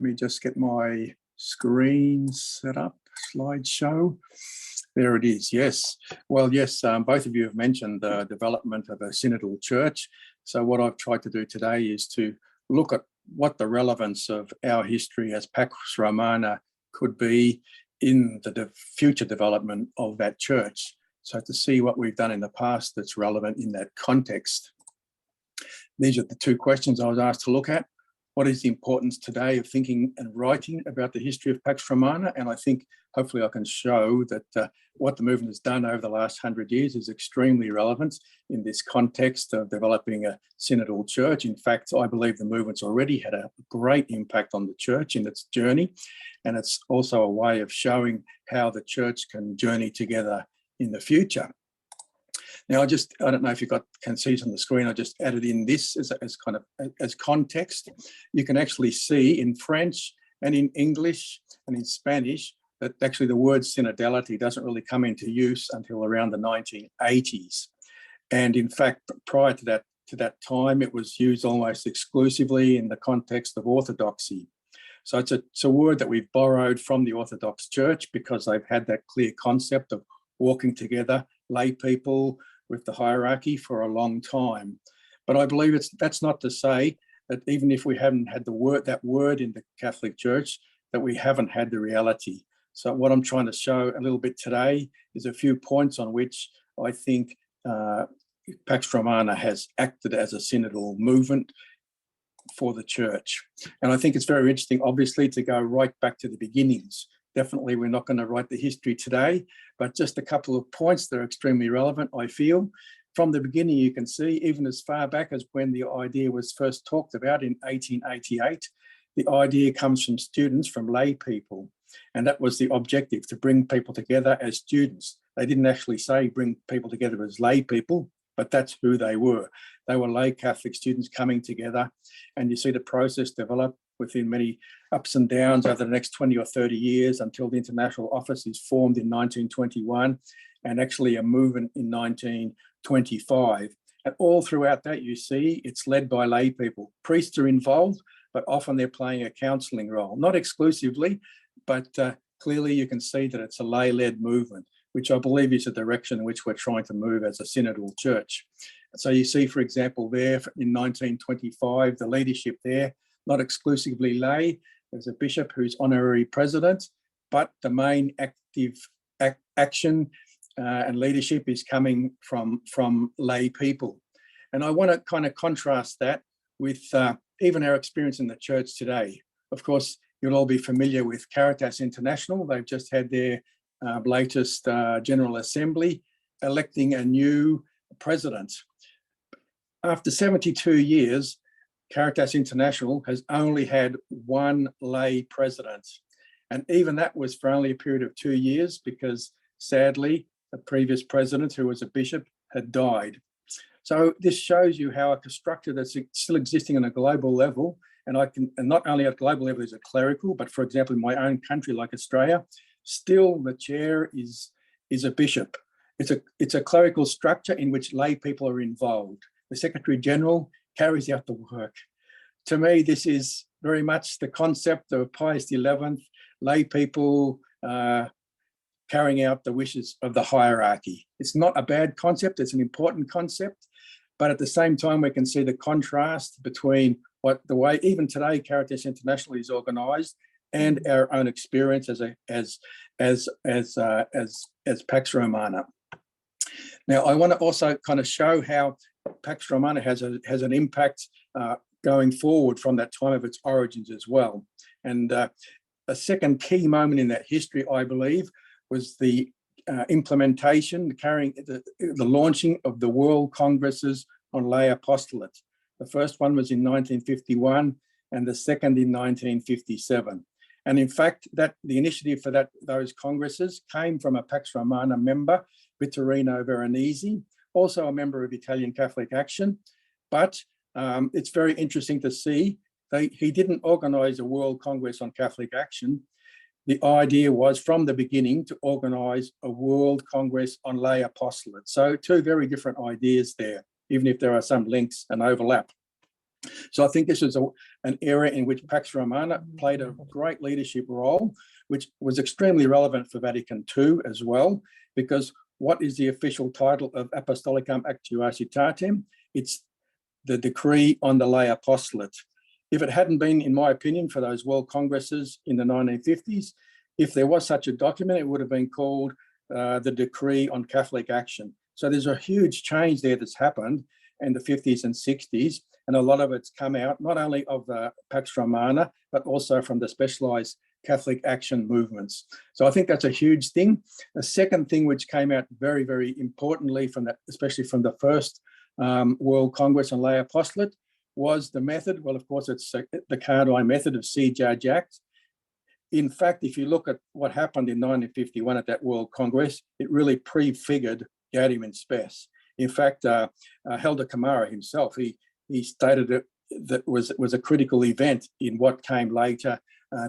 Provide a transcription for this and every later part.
Let me just get my screen set up, slideshow. There it is, yes. Well, yes, both of you have mentioned the development of a synodal church. So what I've tried to do today is to look at what the relevance of our history as Pax Romana could be in the future development of that church. So to see what we've done in the past that's relevant in that context. These are the two questions I was asked to look at. What is the importance today of thinking and writing about the history of Pax Romana? And I think hopefully I can show that what the movement has done over the last 100 years is extremely relevant in this context of developing a synodal church. In fact, I believe the movement's already had a great impact on the church in its journey. And it's also a way of showing how the church can journey together in the future. Now, I don't know if you can see it on the screen. I just added in this as context. You can actually see in French and in English and in Spanish that actually the word synodality doesn't really come into use until around the 1980s. And in fact, prior to that time, it was used almost exclusively in the context of orthodoxy. So it's a word that we've borrowed from the Orthodox Church because they've had that clear concept of walking together, lay people with the hierarchy for a long time. But I believe that's not to say that even if we haven't had that word in the Catholic Church, that we haven't had the reality. So what I'm trying to show a little bit today is a few points on which I think Pax Romana has acted as a synodal movement for the church. And I think it's very interesting, obviously, to go right back to the beginnings. Definitely, we're not going to write the history today, but just a couple of points that are extremely relevant, I feel. From the beginning, you can see, even as far back as when the idea was first talked about in 1888, the idea comes from students, from lay people. And that was the objective, to bring people together as students. They didn't actually say bring people together as lay people, but that's who they were. They were lay Catholic students coming together. And you see the process develop within many ups and downs over the next 20 or 30 years until the International Office is formed in 1921 and actually a movement in 1925. And all throughout that, you see it's led by lay people. Priests are involved, but often they're playing a counselling role. Not exclusively, but clearly you can see that it's a lay-led movement, which I believe is the direction in which we're trying to move as a synodal church. So you see, for example, there in 1925, the leadership there, not exclusively lay. There's a bishop who's honorary president, but the main active action and leadership is coming from lay people. And I want to kind of contrast that with even our experience in the church today. Of course, you'll all be familiar with Caritas International. They've just had their latest General Assembly electing a new president. After 72 years, Caritas International has only had one lay president. And even that was for only a period of 2 years because sadly, the previous president, who was a bishop, had died. So this shows you how a structure that's still existing on a global level, and not only at global level is it clerical, but for example, in my own country like Australia, still the chair is a bishop. It's a clerical structure in which lay people are involved. The Secretary General carries out the work. To me, this is very much the concept of Pius XI, lay people carrying out the wishes of the hierarchy. It's not a bad concept, it's an important concept, but at the same time, we can see the contrast between the way even today Caritas International is organised and our own experience as Pax Romana. Now, I want to also kind of show how Pax Romana has an impact going forward from that time of its origins as well. And a second key moment in that history, I believe, was the implementation, the launching of the World Congresses on Lay Apostolate. The first one was in 1951 and the second in 1957. And in fact, the initiative for those congresses came from a Pax Romana member, Vittorino Veronese, also a member of Italian Catholic Action. But it's very interesting to see he didn't organise a World Congress on Catholic Action. The idea was from the beginning to organise a World Congress on Lay Apostolate. So two very different ideas there, even if there are some links and overlap. So I think this is an area in which Pax Romana played a great leadership role, which was extremely relevant for Vatican II as well, because what is the official title of Apostolicam Actuositatem? It's the decree on the lay apostolate. If it hadn't been, in my opinion, for those world congresses in the 1950s, if there was such a document, it would have been called the Decree on Catholic Action. So there's a huge change there that's happened in the 50s and 60s, and a lot of it's come out not only of the Pax Romana, but also from the specialized Catholic action movements. So I think that's a huge thing. The second thing which came out very, very importantly from that, especially from the first World Congress on Lay Apostolate, was the method. Well, of course, it's the Cardine method of see, judge, act. In fact, if you look at what happened in 1951 at that World Congress, it really prefigured Gaudium in Spes. In fact, Helder Camara himself, he stated that was a critical event in what came later,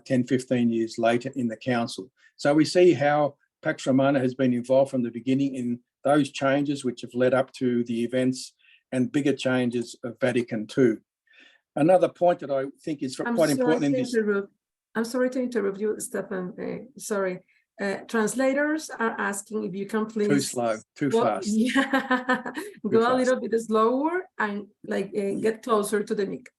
10, 15 years later in the council. So we see how Pax Romana has been involved from the beginning in those changes which have led up to the events and bigger changes of Vatican II. Another point that I think is quite important in this. I'm sorry to interrupt you, Stefan. Sorry. Translators are asking if you can please too slow, too fast. Yeah, go a little bit slower and get closer to the mic.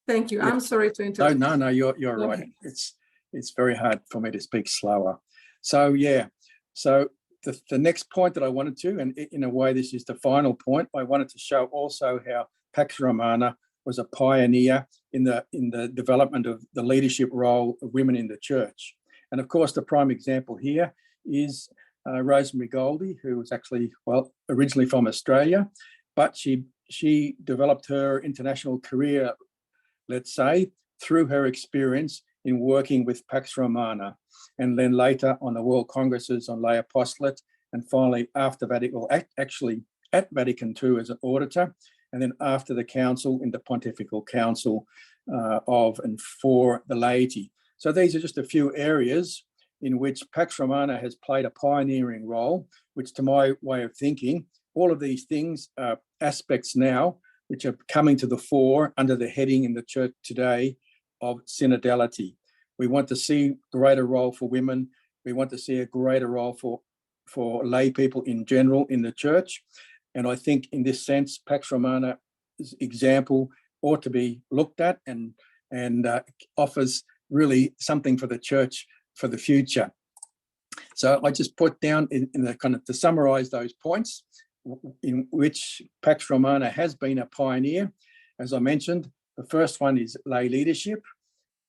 Thank you. Yeah. I'm sorry to interrupt. No, you're right. Okay. It's very hard for me to speak slower. So yeah, so the next point that I wanted to, and in a way this is the final point, I wanted to show also how Pax Romana was a pioneer in the development of the leadership role of women in the church. And of course, the prime example here is Rosemary Goldie, who was actually, well, originally from Australia, but she developed her international career, let's say, through her experience in working with Pax Romana, and then later on the World Congresses on Lay Apostolate, and finally after Vatican, well, actually at Vatican II as an auditor, and then after the council in the Pontifical Council of and for the laity. So these are just a few areas in which Pax Romana has played a pioneering role, which to my way of thinking, all of these things are aspects now which are coming to the fore under the heading in the church today of synodality. We want to see greater role for women. We want to see a greater role for lay people in general in the church. And I think in this sense, Pax Romana's example ought to be looked at and offers really something for the church for the future. So I just put down in the kind of to summarize those points in which Pax Romana has been a pioneer. As I mentioned, the first one is lay leadership,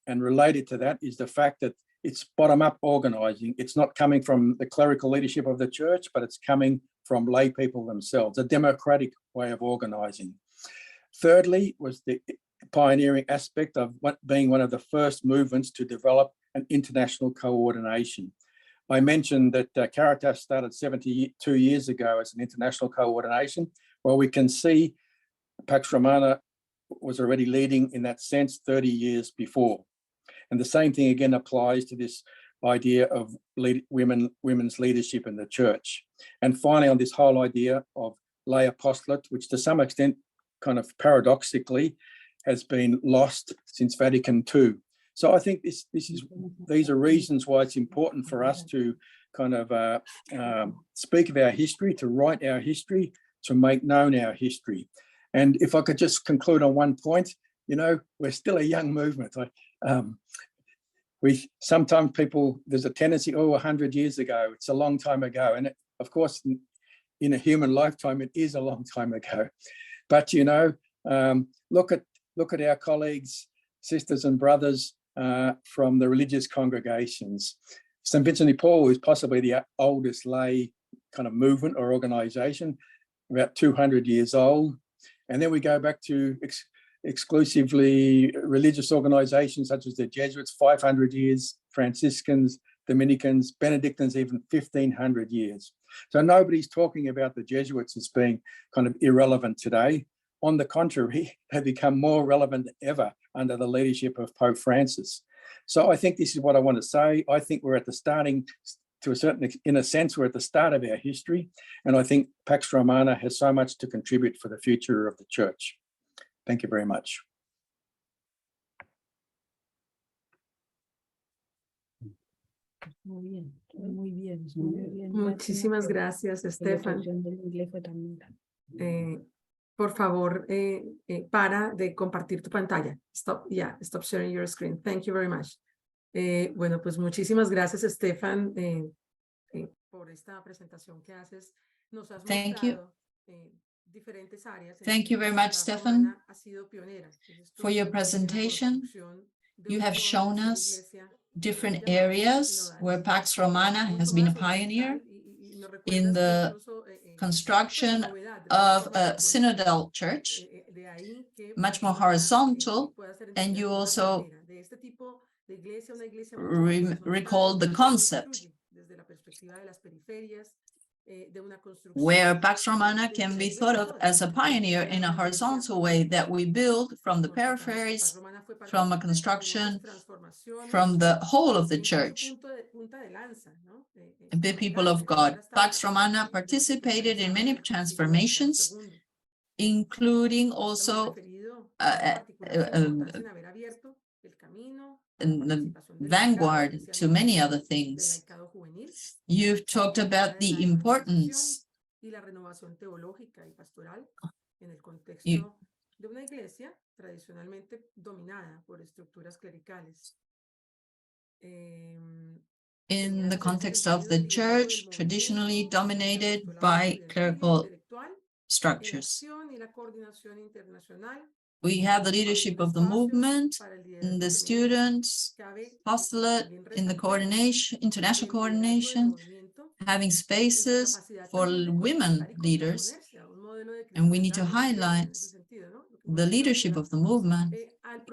and related to that is the fact that it's bottom-up organising. It's not coming from the clerical leadership of the church, but it's coming from lay people themselves, a democratic way of organising. Thirdly was the pioneering aspect of being one of the first movements to develop an international coordination. I mentioned that Caritas started 72 years ago as an international coordination. Well, we can see Pax Romana was already leading in that sense 30 years before. And the same thing again applies to this idea of women's leadership in the church. And finally, on this whole idea of lay apostolate, which to some extent, kind of paradoxically, has been lost since Vatican II. So I think these are reasons why it's important for us to kind of speak of our history, to write our history, to make known our history. And if I could just conclude on one point, you know, we're still a young movement. Sometimes people, there's a tendency, 100 years ago, it's a long time ago. And of course, in a human lifetime, it is a long time ago. But, you know, look at our colleagues, sisters and brothers from the religious congregations. St. Vincent de Paul is possibly the oldest lay kind of movement or organisation, about 200 years old. And then we go back to exclusively religious organisations such as the Jesuits, 500 years, Franciscans, Dominicans, Benedictines, even 1,500 years. So nobody's talking about the Jesuits as being kind of irrelevant today. On the contrary, they become more relevant than ever under the leadership of Pope Francis. So I think this is what I want to say. I think we're at the starting, in a sense, we're at the start of our history. And I think Pax Romana has so much to contribute for the future of the church. Thank you very much. Muy bien, muy bien, muy bien. Muchísimas gracias, Stefan. Por favor, para de compartir tu pantalla. Stop, yeah, stop sharing your screen. Thank you very much. Bueno, pues muchísimas gracias, Stefan, por esta presentación que haces. Nos has Thank you. mostrado diferentes áreas. Thank you very much, Pax Stefan, Romana ha sido pionera. Entonces, tú, for your en la presentation. construcción de You una have shown nueva us iglesia, different llamadas areas sinodales. where Pax Romana has Mucho been a más pioneer horizontal y nos in recuerdas que the incluso, construction pues, la novedad de la of forma a de poder, synodal church, de ahí que much Pax more Romana, horizontal, pueda ser and entendida you como una also pionera de este tipo de iglesia, una iglesia mucho más horizontal, recalled the que concept construye desde la perspectiva de las periferias, de una construcción where Pax Romana desde can la be iglesia thought of toda, as a pioneer desde in a una iglesia horizontal way that we build from the Por supuesto, Pax peripheries, Romana fue from a partícipe de construction, muchas transformaciones, from the whole of the también fue church. punta de lanza, ¿no? The people of God. Pax Romana participated in many transformations, including also the vanguard to many other things. You've talked about the importance y la renovación teológica y pastoral en el contexto You- de una iglesia tradicionalmente dominada por estructuras clericales. in the context of the church, traditionally dominated by clerical structures. We have the leadership of the movement, and the students, apostolate in the coordination, international coordination, having spaces for women leaders, and we need to highlight the leadership of the movement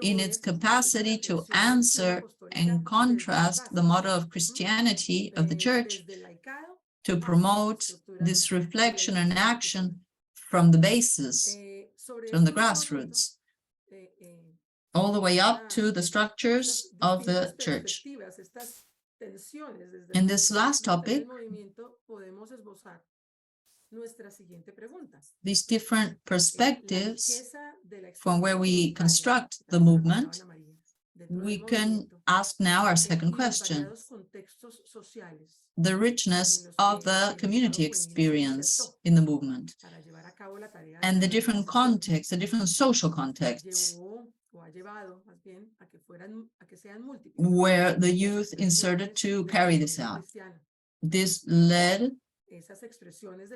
in its capacity to answer and contrast the model of Christianity of the church, to promote this reflection and action from the basis, from the grassroots, all the way up to the structures of the church. In this last topic, these different perspectives from where we construct the movement, we can ask now our second question: the richness of the community experience in the movement and the different contexts, the different social contexts where the youth inserted to carry this out. This led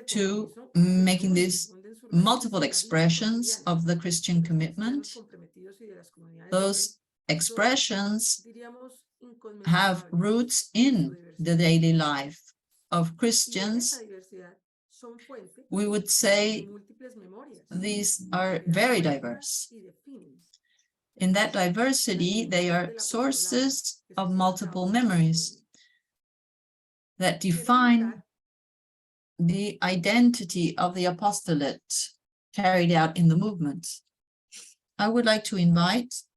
to making these multiple expressions of the Christian commitment. Those expressions have roots in the daily life of Christians. We would say these are very diverse. In that diversity, they are sources of multiple memories that define the identity of the apostolate carried out in the movement. I would like to invite